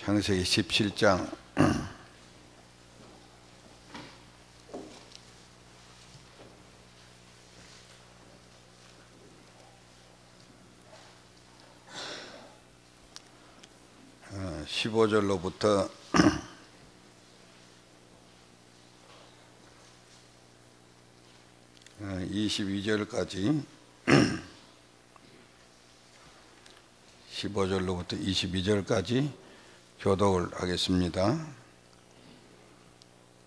창세기 17장 15절로부터 22절까지 15절로부터 22절까지 교독을 하겠습니다.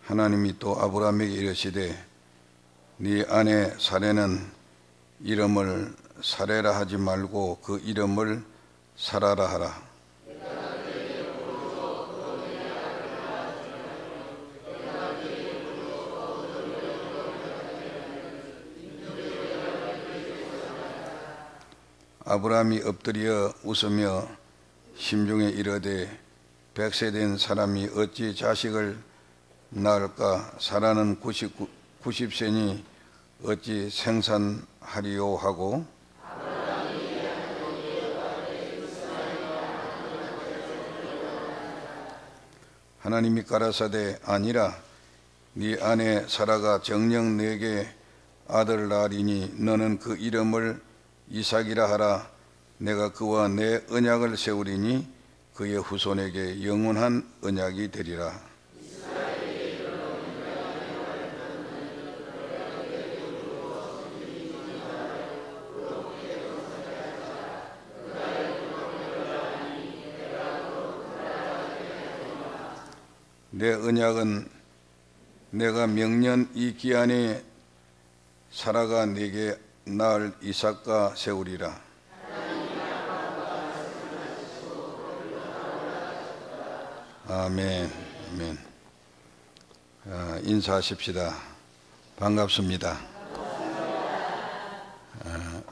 하나님이 또 아브라함에게 이르시되 네 아내 사레는 이름을 사레라 하지 말고 그 이름을 사라라 하라. 아브라함이 엎드려 웃으며 심중에 이르되 백세 된 사람이 어찌 자식을 낳을까? 사라는 90세니 어찌 생산하리요 하고 하나님이 가라사대 아니라 네 아내 사라가 정녕 네게 아들을 낳으리니 너는 그 이름을 이삭이라 하라. 내가 그와 내 언약을 세우리니 그의 후손에게 영원한 언약이 되리라. 내 언약은 내가 명년 이 기한에 사라가 네게 낳을 이삭과 세우리라. 아멘. 아멘. 인사하십시다. 반갑습니다.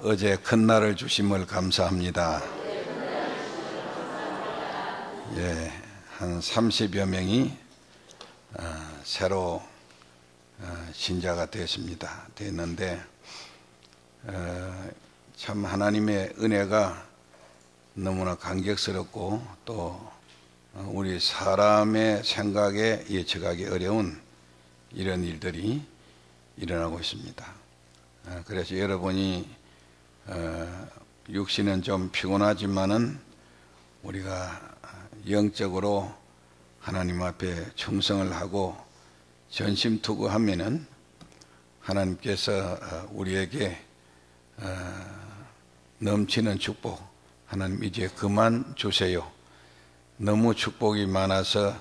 어제 큰 날을 주심을 감사합니다. 예, 한 30여 명이 새로 신자가 됐는데 참 하나님의 은혜가 너무나 감격스럽고 또 우리 사람의 생각에 예측하기 어려운 이런 일들이 일어나고 있습니다. 그래서 여러분이 육신은 좀 피곤하지만은 우리가 영적으로 하나님 앞에 충성을 하고 전심투구하면은 하나님께서 우리에게 넘치는 축복, 하나님 이제 그만 주세요. 너무 축복이 많아서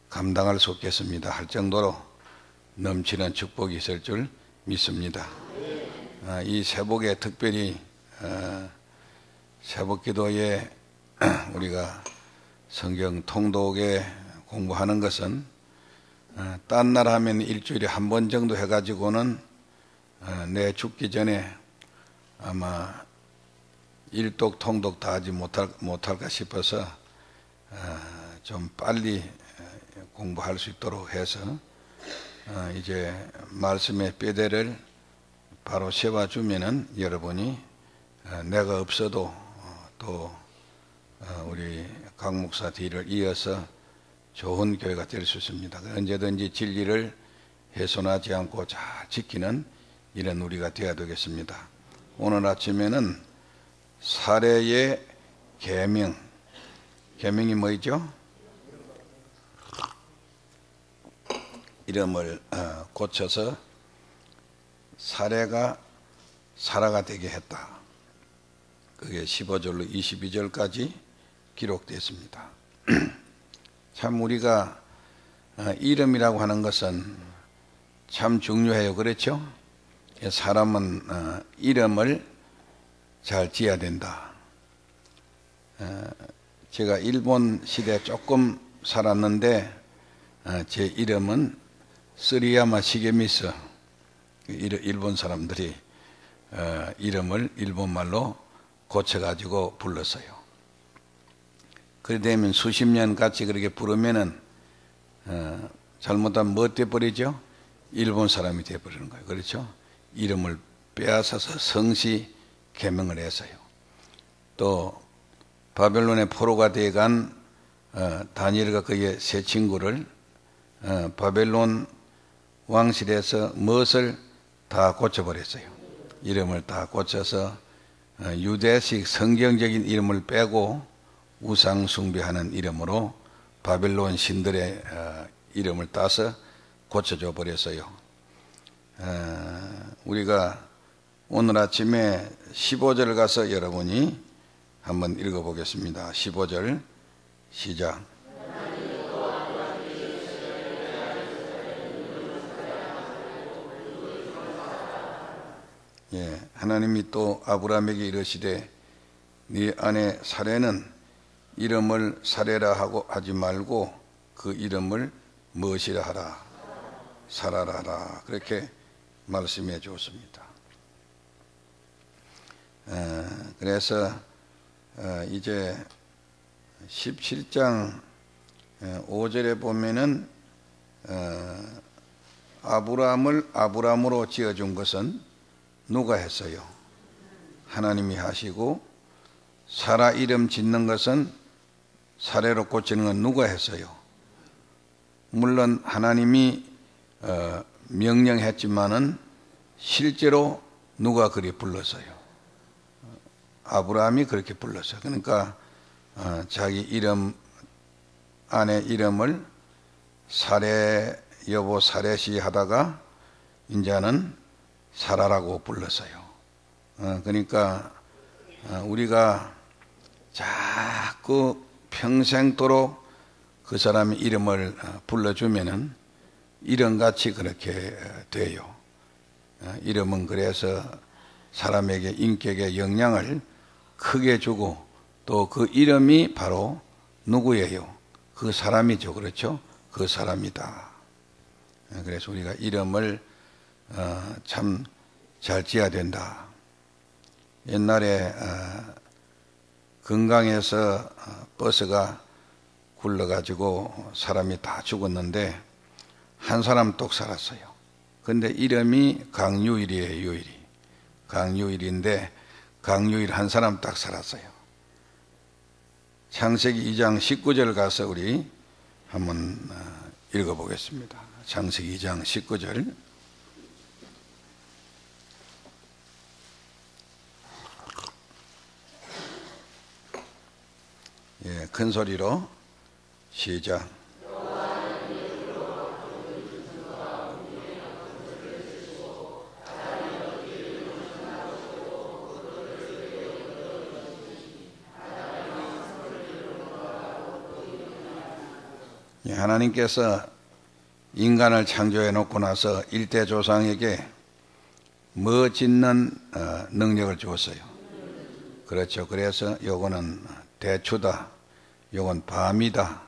감당할 수 없겠습니다 할 정도로 넘치는 축복이 있을 줄 믿습니다. 이 새복에 특별히 새복기도에 우리가 성경 통독에 공부하는 것은 딴 나라 하면 일주일에 한 번 정도 해가지고는 내 죽기 전에 아마 일독 통독 다 하지 못할까 싶어서 좀 빨리 공부할 수 있도록 해서 이제 말씀의 뼈대를 바로 세워주면은 여러분이 내가 없어도 또 우리 강 목사 뒤를 이어서 좋은 교회가 될 수 있습니다. 언제든지 진리를 훼손하지 않고 잘 지키는 이런 우리가 되어야 되겠습니다. 오늘 아침에는 사례의 계명이 뭐죠? 이름을 고쳐서 사례가 사라가 되게 했다. 그게 15절로 22절까지 기록되었습니다. 참 우리가 이름이라고 하는 것은 참 중요해요. 그렇죠? 사람은 이름을 잘 지어야 된다. 제가 일본 시대에 조금 살았는데 제 이름은 스리야마 시게미스. 일본 사람들이 이름을 일본말로 고쳐가지고 불렀어요. 그래 되면 수십 년 같이 그렇게 부르면은 잘못하면 뭐 돼버리죠? 일본 사람이 돼버리는 거예요. 그렇죠? 이름을 빼앗아서 성시 계명을 해서요. 또 바벨론의 포로가 돼간 다니엘과 그의 세 친구를 바벨론 왕실에서 무엇을 다 고쳐버렸어요. 이름을 다 고쳐서 유대식 성경적인 이름을 빼고 우상 숭배하는 이름으로 바벨론 신들의 이름을 따서 고쳐줘 버렸어요. 우리가 오늘 아침에 15절 가서 여러분이 한번 읽어보겠습니다. 15절 시작. 예, 하나님이 또 아브라함에게 이르시되 네 아내 사레는 이름을 사레라 하고 하지 말고 그 이름을 무엇이라 하라? 사라라 하라. 그렇게 말씀해 주었습니다. 그래서 이제 17장 5절에 보면은 아브라함을 아브라함으로 지어준 것은 누가 했어요? 하나님이 하시고, 사라 이름 짓는 것은 사레로 고치는 건 누가 했어요? 물론 하나님이 명령했지만은 실제로 누가 그리 불렀어요? 아브라함이 그렇게 불렀어요. 그러니까 자기 이름 아내 이름을 사레 여보 사레시 하다가 이제는 사라라고 불렀어요. 그러니까 우리가 자꾸 평생도록 그 사람의 이름을 불러주면은 이름같이 그렇게 돼요. 이름은 그래서 사람에게 인격에 영향을 크게 주고, 또 그 이름이 바로 누구예요? 그 사람이죠. 그렇죠? 그 사람이다. 그래서 우리가 이름을 참 잘 지어야 된다. 옛날에 건강에서 버스가 굴러가지고 사람이 다 죽었는데 한 사람 똑 살았어요. 근데 이름이 강유일이에요. 유일이. 강유일인데 강유일 한 사람 딱 살았어요. 창세기 2장 19절 가서 우리 한번 읽어보겠습니다. 창세기 2장 19절. 예, 큰 소리로 시작. 예, 하나님께서 인간을 창조해 놓고 나서 일대 조상에게 뭐 짓는 능력을 주었어요. 그렇죠. 그래서 요거는 대추다, 요건 밤이다,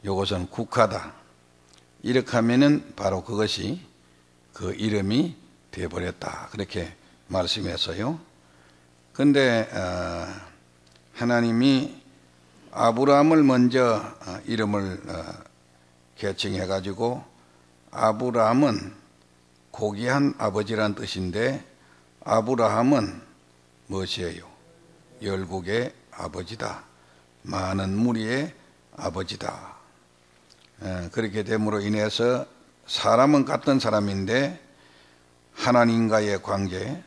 요것은 국화다. 이렇게 하면은 바로 그것이 그 이름이 되어버렸다. 그렇게 말씀했어요. 근데 하나님이 아브라함을 먼저 이름을 개칭해 가지고, 아브라함은 고귀한 아버지란 뜻인데 아브라함은 무엇이에요? 열국의 아버지다. 많은 무리의 아버지다. 그렇게 됨으로 인해서 사람은 같은 사람인데 하나님과의 관계,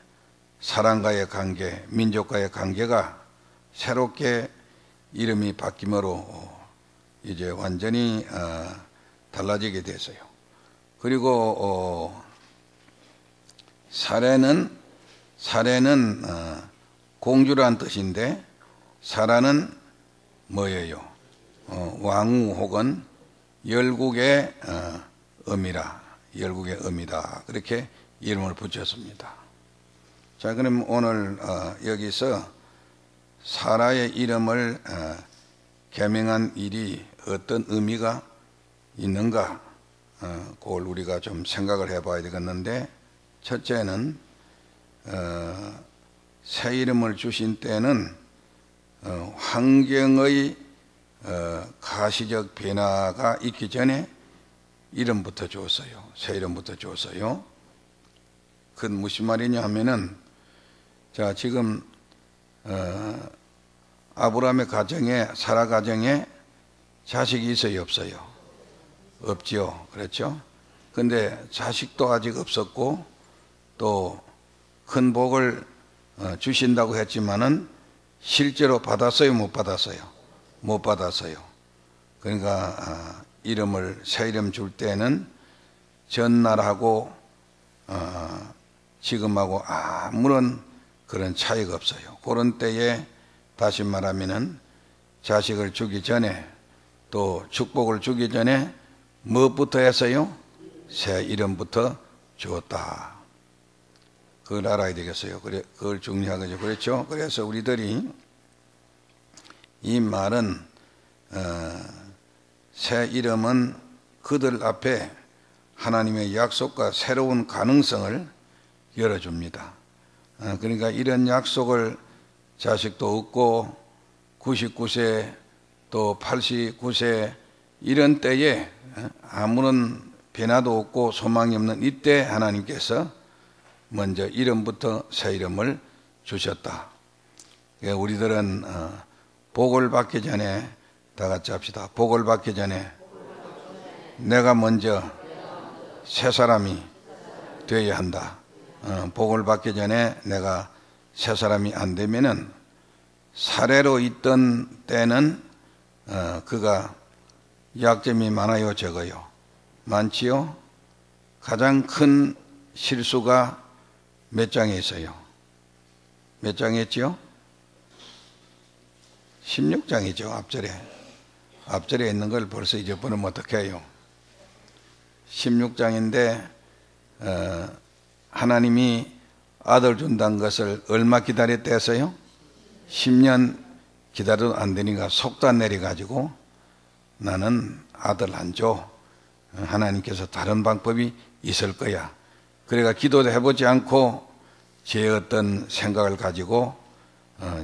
사람과의 관계, 민족과의 관계가 새롭게 이름이 바뀜으로 이제 완전히 달라지게 됐어요. 그리고 사레는 공주란 뜻인데 사라는 뭐예요? 왕후 혹은 열국의 열국의 어미다. 그렇게 이름을 붙였습니다. 자, 그럼 오늘 여기서 사라의 이름을 개명한 일이 어떤 의미가 있는가, 그걸 우리가 좀 생각을 해봐야 되겠는데, 첫째는 새 이름을 주신 때는 환경의 가시적 변화가 있기 전에 이름부터 줬어요. 새 이름부터 줬어요. 그건 무슨 말이냐 하면은, 자, 지금 아브라함의 가정에, 사라 가정에 자식이 있어요, 없어요? 없지요. 그렇죠? 근데 자식도 아직 없었고 또 큰 복을 주신다고 했지만은 실제로 받았어요, 못 받았어요? 못 받았어요. 그러니까 이름을 새 이름 줄 때는 전날하고 지금하고 아무런 그런 차이가 없어요. 그런 때에 다시 말하면은 자식을 주기 전에 또 축복을 주기 전에 무엇부터 했어요? 새 이름부터 주었다. 그걸 알아야 되겠어요. 그걸 중요하겠죠. 그렇죠? 그래서 우리들이 이 말은 새 이름은 그들 앞에 하나님의 약속과 새로운 가능성을 열어줍니다. 그러니까 이런 약속을 자식도 없고 99세 또 89세 이런 때에 아무런 변화도 없고 소망이 없는 이때 하나님께서 먼저 이름부터 새 이름을 주셨다. 우리들은 복을 받기 전에 다 같이 합시다. 복을 받기 전에 내가 먼저 새 사람이 되어야 한다. 복을 받기 전에 내가 새 사람이 안 되면은 사례로 있던 때는 그가 약점이 많아요, 적어요? 많지요? 가장 큰 실수가 몇 장에 있어요? 몇 장에 있지요? 16장이죠, 앞절에. 앞절에 있는 걸 벌써 잊어버리면 어떡해요? 16장인데 하나님이 아들 준다는 것을 얼마 기다렸다 했어요? 10년 기다려도 안 되니까 속단 내려가지고 나는 아들 안 줘. 하나님께서 다른 방법이 있을 거야. 그래가 기도도 해보지 않고 제 어떤 생각을 가지고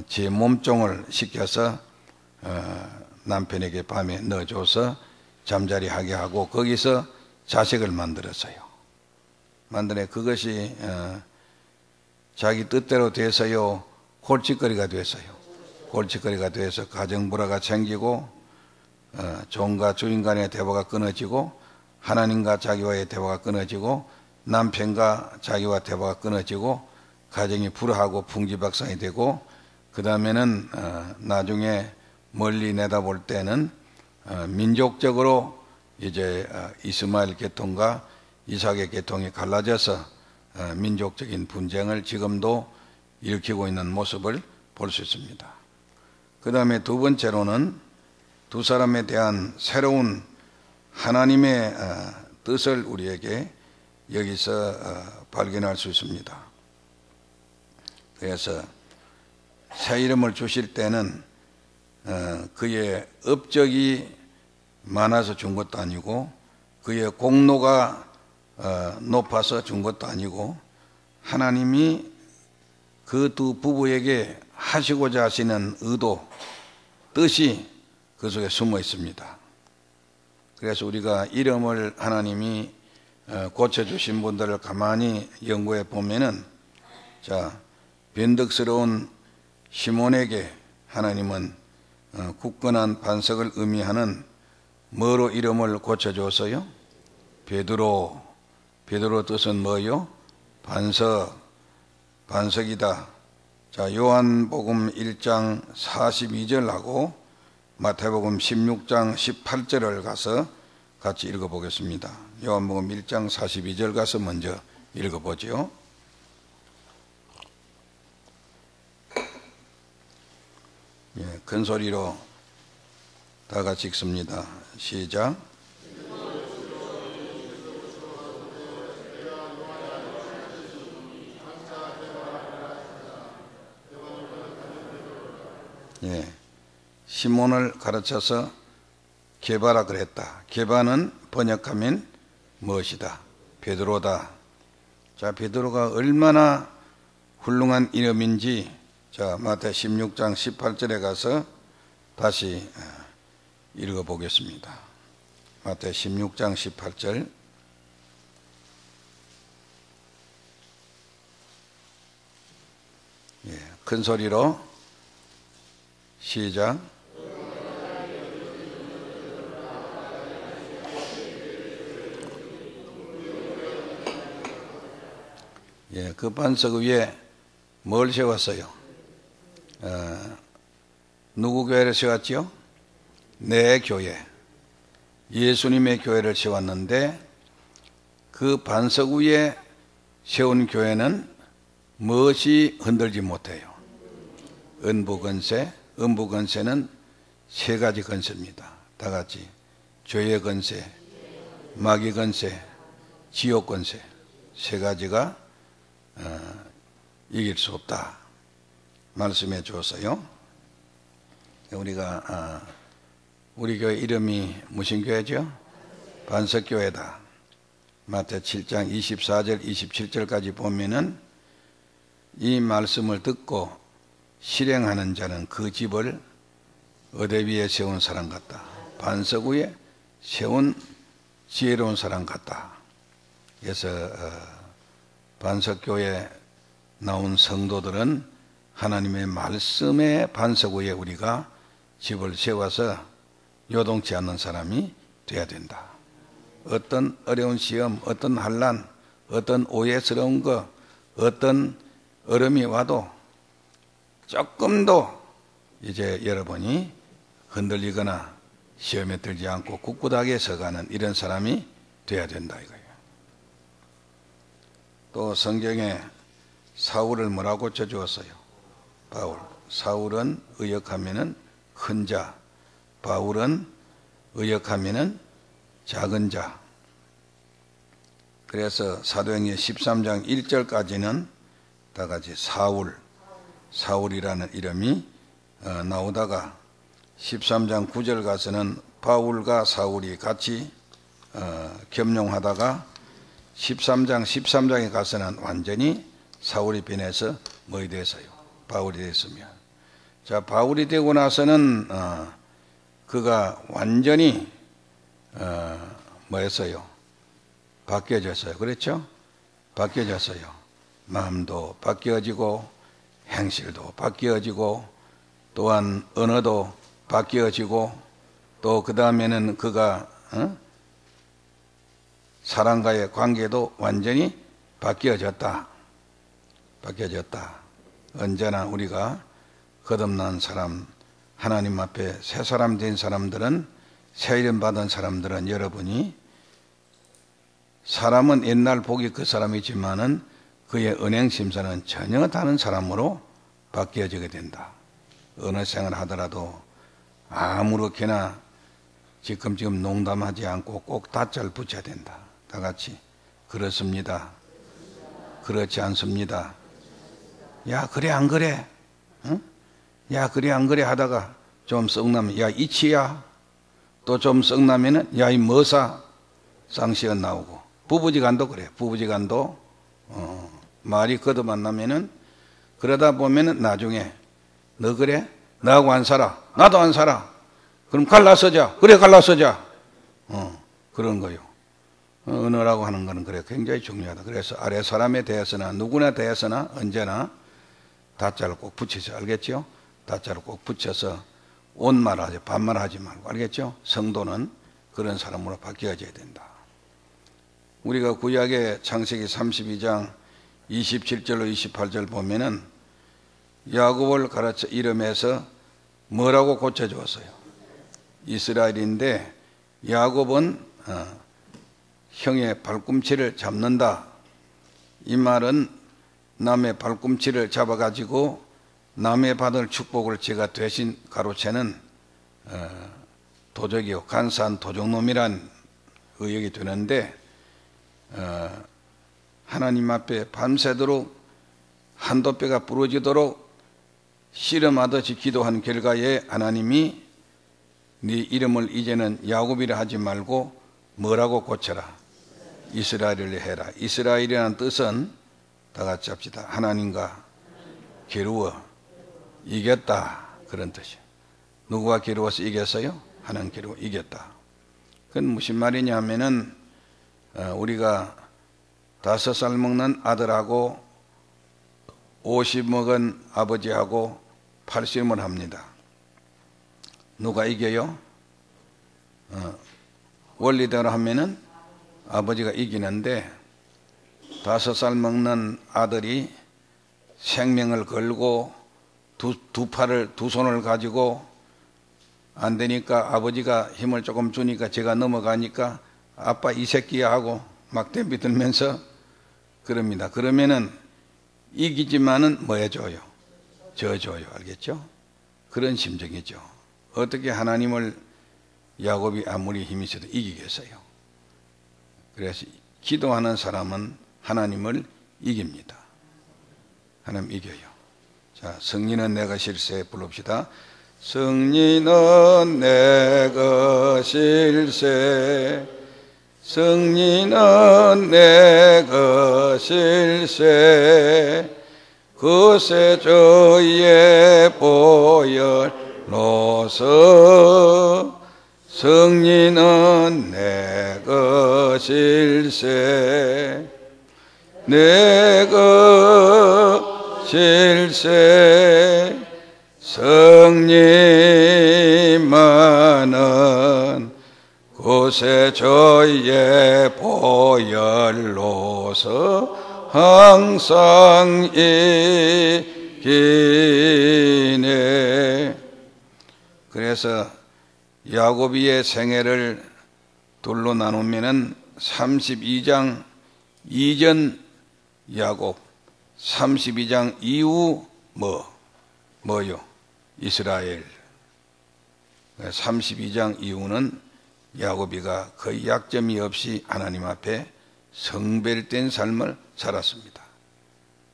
제 몸종을 시켜서 남편에게 밤에 넣어줘서 잠자리 하게 하고 거기서 자식을 만들었어요. 만들어 그것이 자기 뜻대로 돼서요 골칫거리가 됐어요. 골칫거리가 돼서 가정불화가 생기고 종과 주인 간의 대화가 끊어지고 하나님과 자기와의 대화가 끊어지고 남편과 자기와 대화가 끊어지고 가정이 불화하고 풍지박산이 되고 그 다음에는 나중에 멀리 내다볼 때는 민족적으로 이제 이스마엘 계통과 이삭의 계통이 갈라져서 민족적인 분쟁을 지금도 일으키고 있는 모습을 볼 수 있습니다. 그 다음에 두 번째로는 두 사람에 대한 새로운 하나님의 뜻을 우리에게 여기서 발견할 수 있습니다. 그래서 새 이름을 주실 때는 그의 업적이 많아서 준 것도 아니고 그의 공로가 높아서 준 것도 아니고 하나님이 그 두 부부에게 하시고자 하시는 의도, 뜻이 그 속에 숨어 있습니다. 그래서 우리가 이름을 하나님이 고쳐주신 분들을 가만히 연구해 보면은 자, 변덕스러운 시몬에게 하나님은 굳건한 반석을 의미하는 뭐로 이름을 고쳐줬어요? 베드로. 베드로 뜻은 뭐요? 반석. 반석이다. 자, 요한복음 1장 42절하고 마태복음 16장 18절을 가서 같이 읽어보겠습니다. 요한복음 1장 42절 가서 먼저 읽어보죠. 예, 큰 소리로 다 같이 읽습니다. 시작. 예, 시몬을 가르쳐서 게바라 그랬다. 게바는 번역하면 무엇이다? 베드로다. 자, 베드로가 얼마나 훌륭한 이름인지 자, 마태 16장 18절에 가서 다시 읽어보겠습니다. 마태 16장 18절. 예, 큰 소리로 시작. 예, 그 반석 위에 뭘 세웠어요? 누구 교회를 세웠지요? 내 교회. 예수님의 교회를 세웠는데 그 반석 위에 세운 교회는 무엇이 흔들지 못해요? 은부건세. 은부건세는 세 가지 건세입니다. 다 같이 죄의 건세, 마귀 건세, 지옥 건세. 세 가지가 이길 수 없다 말씀해 주었어요. 우리가 우리 교회 이름이 무슨 교회죠? 반석교회다. 마태 7장 24절 27절까지 보면은 이 말씀을 듣고 실행하는 자는 그 집을 어대 위에 세운 사람 같다. 반석 위에 세운 지혜로운 사람 같다. 그래서 반석교회에 나온 성도들은 하나님의 말씀의 반석 위에 우리가 집을 세워서 요동치 않는 사람이 돼야 된다. 어떤 어려운 시험, 어떤 환난, 어떤 오해스러운 것, 어떤 어려움이 와도 조금도 이제 여러분이 흔들리거나 시험에 들지 않고 굳굳하게 서가는 이런 사람이 돼야 된다 이거예요. 또 성경에 사울을 뭐라고 쳐주었어요? 바울. 사울은 의역하면은 큰 자, 바울은 의역하면은 작은 자. 그래서 사도행전 13장 1절까지는 다 같이 사울이라는 이름이 나오다가 13장 9절 가서는 바울과 사울이 같이 겸용하다가 13장에 가서는 완전히 사울이 변해서 뭐이 됐어요? 바울이 됐으면. 자, 바울이 되고 나서는 그가 완전히 뭐였어요? 바뀌어졌어요. 그렇죠? 바뀌어졌어요. 마음도 바뀌어지고 행실도 바뀌어지고 또한 언어도 바뀌어지고 또 그 다음에는 그가 사람과의 관계도 완전히 바뀌어졌다. 언제나 우리가 거듭난 사람, 하나님 앞에 새 사람 된 사람들은, 새 이름 받은 사람들은 여러분이 사람은 옛날 보기 그 사람이지만은 그의 은행 심사는 전혀 다른 사람으로 바뀌어지게 된다. 어느 생을 하더라도 아무렇게나 지금 농담하지 않고 꼭 다짜를 붙여야 된다. 다 같이 그렇습니다. 그렇지 않습니다. 야 그래 안 그래? 응? 야 그래 안 그래 하다가 좀 썩나면 야 이치야. 또 좀 썩나면은 야 이 뭐사 쌍시가 나오고 부부지간도 그래. 부부지간도 말이 거듭 안 나면은 그러다 보면은 나중에 너 그래? 나하고 안 살아. 나도 안 살아. 그럼 갈라서자. 그래 갈라서자. 그런 거요. 언어라고 하는 거는 그래 굉장히 중요하다. 그래서 아래 사람에 대해서나 누구나 대해서나 언제나 다자를 꼭 붙이세요. 알겠죠? 다자를 꼭 붙여서 온말 하지 반말 하지 말고 알겠죠? 성도는 그런 사람으로 바뀌어져야 된다. 우리가 구약의 창세기 32장 27절로 28절 보면은 야곱을 가르쳐 이름에서 뭐라고 고쳐주었어요? 이스라엘인데 야곱은 형의 발꿈치를 잡는다. 이 말은 남의 발꿈치를 잡아가지고 남의 받을 축복을 제가 대신 가로채는 도적이요 간사한 도적놈이란 의역이 되는데 하나님 앞에 밤새도록 한도뼈가 부러지도록 씨름하듯이 기도한 결과에 하나님이 네 이름을 이제는 야곱이라 하지 말고 뭐라고 고쳐라? 이스라엘을 해라. 이스라엘이라는 뜻은 다 같이 합시다. 하나님과 겨루어 이겼다. 그런 뜻이에요. 누구가 겨루어서 이겼어요? 하나님 겨루어 이겼다. 그건 무슨 말이냐 하면은 우리가 5살 먹는 아들하고 50 먹은 아버지하고 80을 합니다. 누가 이겨요? 원리대로 하면은 아버지가 이기는데 5살 먹는 아들이 생명을 걸고 두 손을 가지고 안 되니까 아버지가 힘을 조금 주니까 제가 넘어가니까 아빠 이 새끼야 하고 막 덤비들면서 그럽니다. 그러면은 이기지만은 뭐 해줘요? 져줘요. 알겠죠? 그런 심정이죠. 어떻게 하나님을 야곱이 아무리 힘이 있어도 이기겠어요? 그래서 기도하는 사람은 하나님을 이깁니다. 하나님 이겨요. 자, 성리는 내 것일세 부릅시다. 성리는 내 것일세, 성리는 내 것일세, 그새 저의 보혈로서 성리는 내 것일세, 내 것일세, 성리만은 그새 저의 보혈로서 항상 이기네. 그래서 야곱이의 생애를 둘로 나누면은 32장 이전 야곱, 32장 이후 뭐요? 이스라엘. 32장 이후는 야곱이가 거의 약점이 없이 하나님 앞에 성별된 삶을 살았습니다.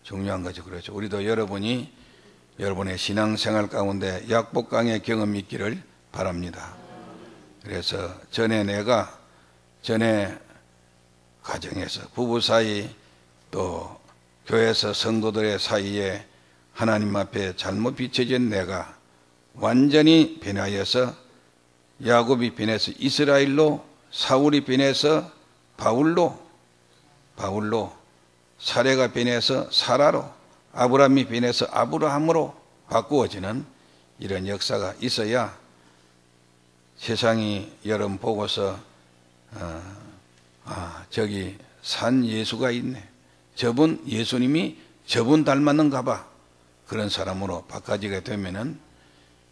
중요한 거죠. 그렇죠. 우리도 여러분이 여러분의 신앙생활 가운데 약복강의 경험이 있기를 바랍니다. 그래서 전에 가정에서 부부 사이 또 교회에서 성도들의 사이에 하나님 앞에 잘못 비춰진 내가 완전히 변하여서 야곱이 변해서 이스라엘로, 사울이 변해서 바울로, 사레가 변해서 사라로, 아브라함이 변해서 아브라함으로 바꾸어지는 이런 역사가 있어야 세상이 여러분 보고서 저기 산 예수가 있네, 저분 예수님이 저분 닮았는가 봐, 그런 사람으로 바꿔지게 되면은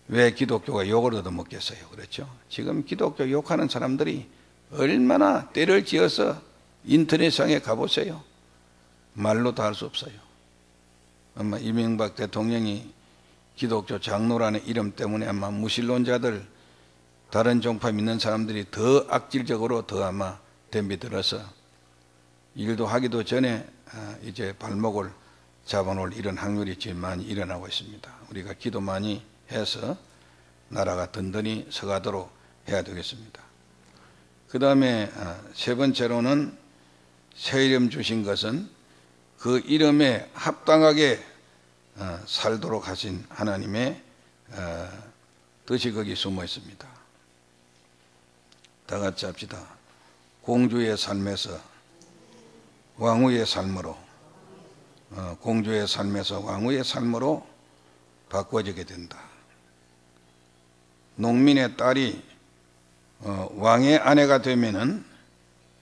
왜 기독교가 욕을 얻어먹겠어요? 그렇죠? 지금 기독교 욕하는 사람들이 얼마나 때를 지어서 인터넷상에 가보세요. 말로 다 할 수 없어요. 아마 이명박 대통령이 기독교 장로라는 이름 때문에 아마 무신론자들, 다른 종파 믿는 사람들이 더 악질적으로 더 아마 덤비들어서 일도 하기도 전에 이제 발목을 잡아놓을 이런 확률이 지금 많이 일어나고 있습니다. 우리가 기도 많이 해서 나라가 든든히 서가도록 해야 되겠습니다. 그 다음에 세 번째로는 새 이름 주신 것은 그 이름에 합당하게 살도록 하신 하나님의 뜻이 거기 숨어 있습니다. 다 같이 합시다. 공주의 삶에서 왕후의 삶으로, 공주의 삶에서 왕후의 삶으로 바꿔지게 된다. 농민의 딸이 왕의 아내가 되면은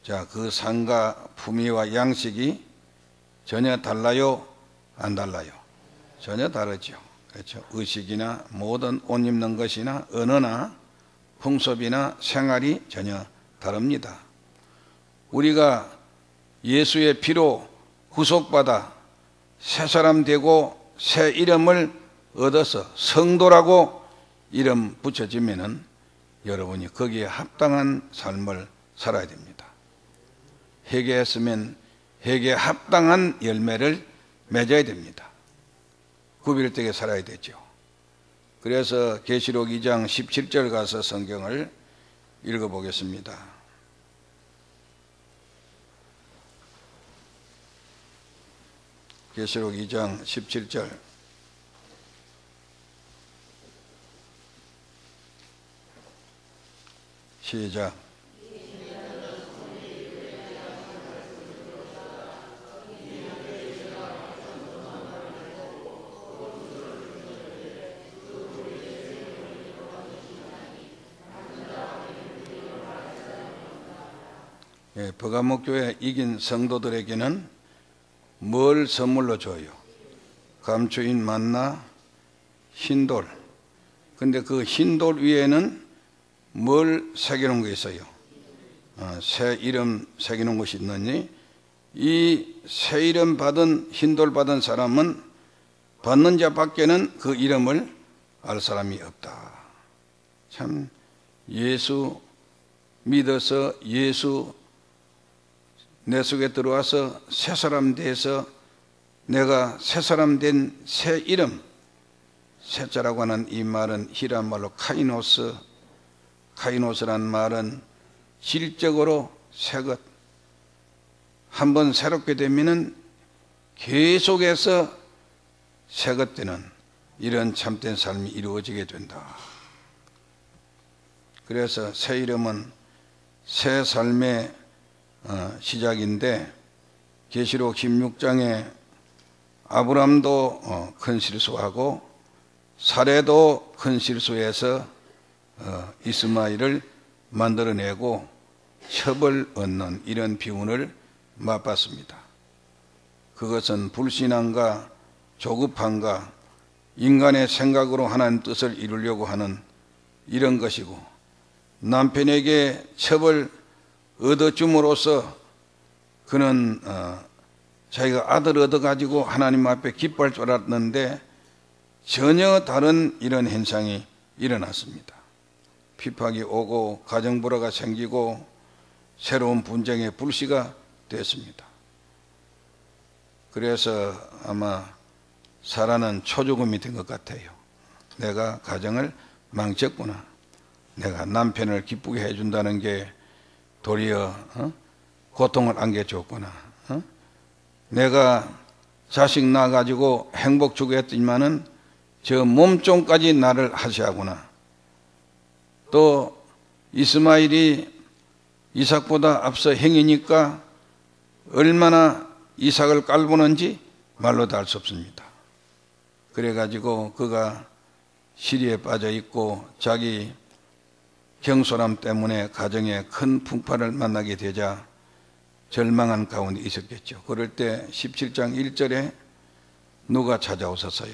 자, 그 상과 품위와 양식이 전혀 달라요? 안 달라요? 전혀 다르죠. 그렇죠. 의식이나 모든 옷 입는 것이나 언어나 풍습이나 생활이 전혀 다릅니다. 우리가 예수의 피로 구속받아 새 사람 되고 새 이름을 얻어서 성도라고 이름 붙여지면은 여러분이 거기에 합당한 삶을 살아야 됩니다. 회개했으면 회개에 합당한 열매를 맺어야 됩니다. 구별되게 살아야 되죠. 그래서 계시록 2장 17절 가서 성경을 읽어보겠습니다. 계시록 2장 17절 시작. 버가모 교회 이긴 성도들에게는 뭘 선물로 줘요? 감추인 만나, 흰돌. 근데 그 흰돌 위에는 뭘 새겨놓은 게 있어요? 새 이름 새겨놓은 것이 있느니 이 새 이름 받은 흰돌 받은 사람은 받는 자밖에는 그 이름을 알 사람이 없다. 참 예수 믿어서 예수 내 속에 들어와서 새 사람 돼서 내가 새 사람 된 새 이름, 새자라고 하는 이 말은 히브리 말로 카이노스, 카이노스란 말은 질적으로 새 것. 한번 새롭게 되면은 계속해서 새 것 되는 이런 참된 삶이 이루어지게 된다. 그래서 새 이름은 새 삶의 시작인데 계시록 16장에 아브람도 큰 실수하고 사레도 큰 실수해서 이스마엘을 만들어내고 첩을 얻는 이런 비운을 맛봤습니다. 그것은 불신앙과 조급함과 인간의 생각으로 하나님 뜻을 이루려고 하는 이런 것이고 남편에게 첩을 얻어줌으로써 그는 자기가 아들 얻어가지고 하나님 앞에 기뻐할 줄 알았는데 전혀 다른 이런 현상이 일어났습니다. 핍박이 오고 가정불화가 생기고 새로운 분쟁의 불씨가 됐습니다. 그래서 아마 사라는 초조금이 된 것 같아요. 내가 가정을 망쳤구나. 내가 남편을 기쁘게 해준다는 게 도리어 고통을 안겨줬구나. 내가 자식 낳아가지고 행복 주고 했지만은 저 몸종까지 나를 하시하구나. 또 이스마엘이 이삭보다 앞서 행이니까 얼마나 이삭을 깔보는지 말로도 알 수 없습니다. 그래가지고 그가 시리에 빠져 있고 자기 경솔함 때문에 가정에 큰 풍파를 만나게 되자 절망한 가운데 있었겠죠. 그럴 때 17장 1절에 누가 찾아오셨어요?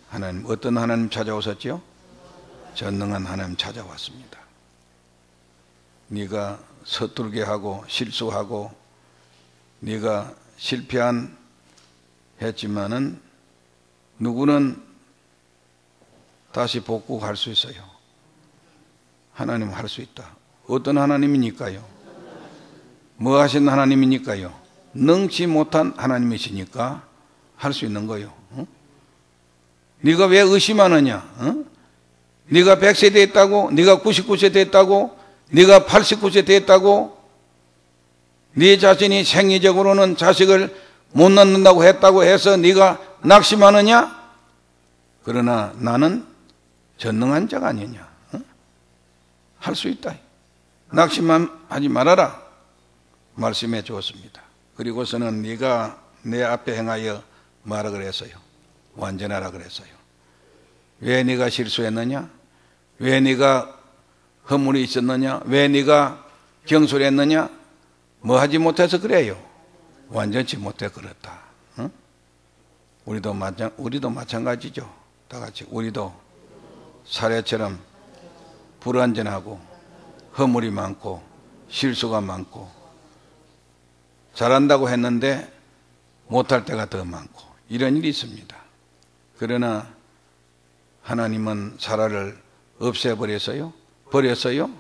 하나님. 어떤 하나님 찾아오셨죠? 전능한 하나님 찾아왔습니다. 네가 서툴게 하고 실수하고 네가 실패한 했지만은 누구는 다시 복구할 수 있어요. 하나님 할 수 있다. 어떤 하나님이니까요? 뭐 하신 하나님이니까요? 능치 못한 하나님이시니까 할 수 있는 거예요. 네가 왜 의심하느냐? 네가 100세 됐다고? 네가 99세 됐다고? 네가 89세 됐다고? 네 자신이 생리적으로는 자식을 못 낳는다고 했다고 해서 네가 낙심하느냐? 그러나 나는 전능한 자가 아니냐? 할 수 있다. 낙심하지 말아라. 말씀해 주었습니다. 그리고서는 네가 내 앞에 행하여 말하 그랬어요. 완전하라 그랬어요. 왜 네가 실수했느냐? 왜 네가 허물이 있었느냐? 왜 네가 경솔했느냐? 뭐 하지 못해서 그래요? 완전치 못해 그렇다. 응? 우리도 마찬가지죠. 다 같이 우리도 사례처럼 불완전하고 허물이 많고 실수가 많고 잘한다고 했는데 못할 때가 더 많고 이런 일이 있습니다. 그러나 하나님은 사라를 없애버렸어요? 버렸어요?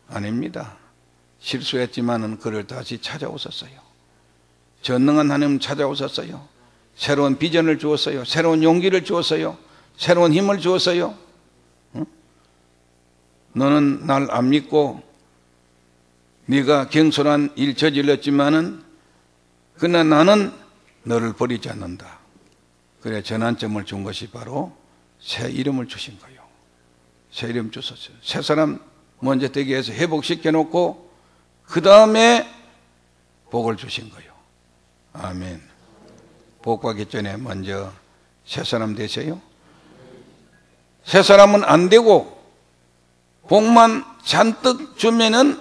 아닙니다. 실수했지만은 그를 다시 찾아오셨어요. 전능한 하나님 찾아오셨어요. 새로운 비전을 주었어요. 새로운 용기를 주었어요. 새로운 힘을 주었어요. 응? 너는 날 안 믿고 네가 경솔한 일 저질렀지만은 그러나 나는 너를 버리지 않는다. 그래 전환점을 준 것이 바로 새 이름을 주신 거예요. 새 이름 주셨어요. 새 사람 먼저 되게 해서 회복시켜 놓고 그 다음에 복을 주신 거예요. 아멘. 복 받기 전에 먼저 새 사람 되세요. 새 사람은 안 되고 복만 잔뜩 주면은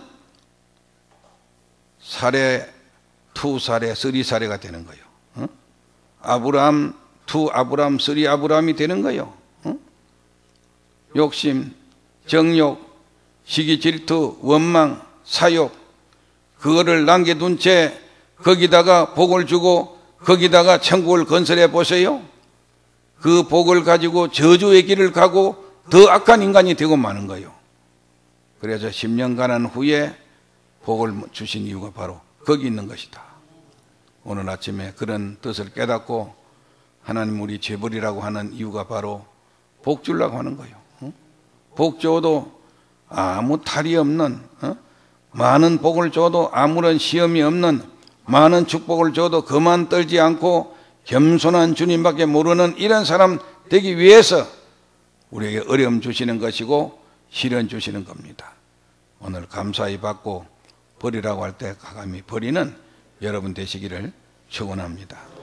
사례, 2사례, 3사례가 되는 거예요. 아브라함 2, 아브라함 3, 아브라함이 되는 거요. 욕심, 정욕, 시기, 질투, 원망, 사욕, 그거를 남겨둔 채 거기다가 복을 주고 거기다가 천국을 건설해 보세요. 그 복을 가지고 저주의 길을 가고 더 악한 인간이 되고 마는 거예요. 그래서 10년 가난 후에 복을 주신 이유가 바로 거기 있는 것이다. 오늘 아침에 그런 뜻을 깨닫고 하나님 우리 재벌이라고 하는 이유가 바로 복 주려고 하는 거예요. 복 줘도 아무 탈이 없는, 많은 복을 줘도 아무런 시험이 없는, 많은 축복을 줘도 그만 떨지 않고 겸손한 주님밖에 모르는 이런 사람 되기 위해서 우리에게 어려움 주시는 것이고 시련 주시는 겁니다. 오늘 감사히 받고 버리라고 할 때 가감히 버리는 여러분 되시기를 축원합니다.